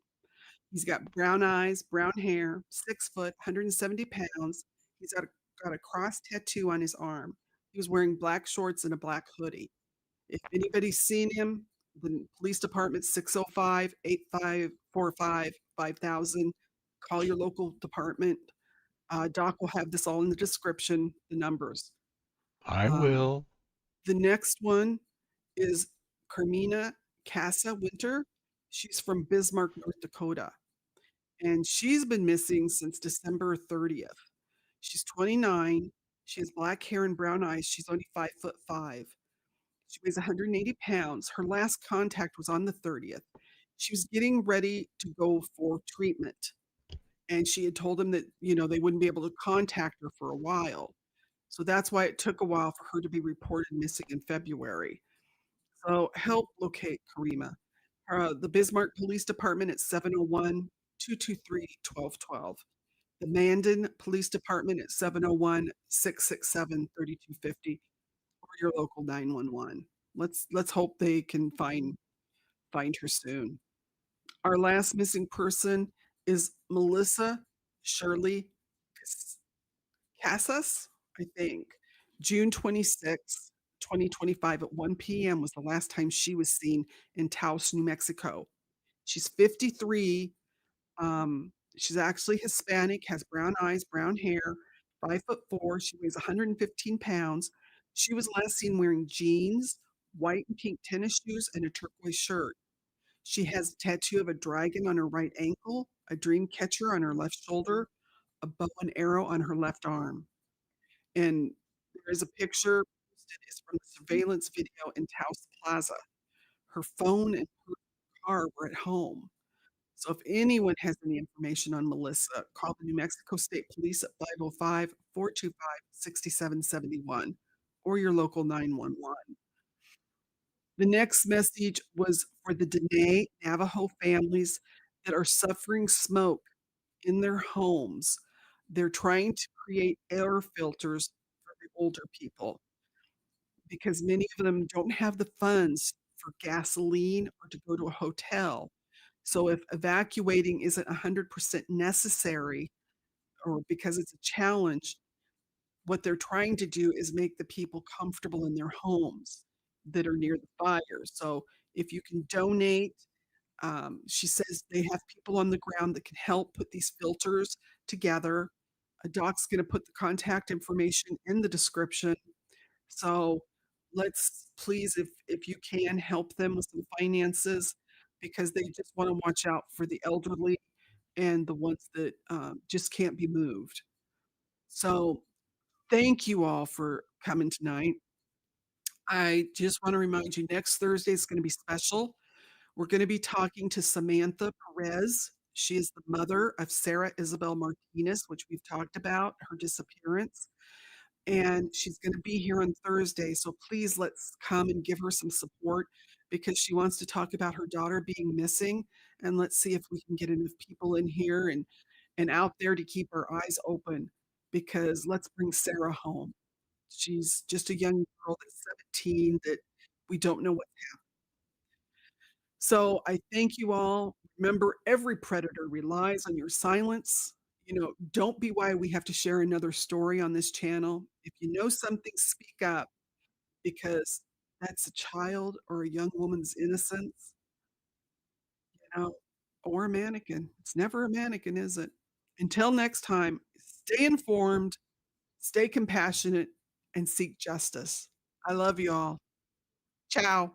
He's got brown eyes, brown hair, 6 foot, 170 pounds. He's got a cross tattoo on his arm. He was wearing black shorts and a black hoodie. If anybody's seen him, the police department 605-8545-5000. Call your local department. Doc will have this all in the description, the numbers. I Um, will. the next one is Carmina Casa Winter. She's from Bismarck, North Dakota, and she's been missing since December 30th. She's 29. She has black hair and brown eyes. She's only 5'5". She weighs 180 pounds. Her last contact was on the 30th. She was getting ready to go for treatment, and she had told him that, they wouldn't be able to contact her for a while. So that's why it took a while for her to be reported missing in February. So help locate Karima. The Bismarck Police Department at 701-223-1212. The Mandan Police Department at 701-667-3250, or your local 911. Let's hope they can find her soon. Our last missing person is Melissa Shirley Casas, I think. June 26, 2025 at 1 p.m. was the last time she was seen in Taos, New Mexico. She's 53. She's actually Hispanic, has brown eyes, brown hair, 5'4". She weighs 115 pounds. She was last seen wearing jeans, white and pink tennis shoes, and a turquoise shirt. She has a tattoo of a dragon on her right ankle, a dream catcher on her left shoulder, a bow and arrow on her left arm. And there is a picture posted. It's from the surveillance video in Taos Plaza. Her phone and her car were at home. So if anyone has any information on Melissa, call the New Mexico State Police at 505-425-6771 or your local 911. The next message was for the Dene Navajo families that are suffering smoke in their homes. They're trying to create air filters for the older people because many of them don't have the funds for gasoline or to go to a hotel. So if evacuating isn't 100% necessary or because it's a challenge, what they're trying to do is make the people comfortable in their homes that are near the fire. So if you can donate, she says they have people on the ground that can help put these filters together. A doc's going to put the contact information in the description. So let's please, if you can, help them with some finances because they just want to watch out for the elderly and the ones that just can't be moved. So thank you all for coming tonight. I just want to remind you next Thursday is going to be special. We're going to be talking to Samantha Perez. She is the mother of Sarah Isabel Martinez, which we've talked about, her disappearance. And she's going to be here on Thursday. So please let's come and give her some support because she wants to talk about her daughter being missing. And let's see if we can get enough people in here and out there to keep our eyes open because let's bring Sarah home. She's just a young girl that's 17 that we don't know what. So I thank you all. Remember, every predator relies on your silence. Don't be why we have to share another story on this channel. If you know something, speak up because that's a child or a young woman's innocence, you know, or a mannequin. It's never a mannequin, is it? Until next time, stay informed, stay compassionate, and seek justice. I love you all. Ciao.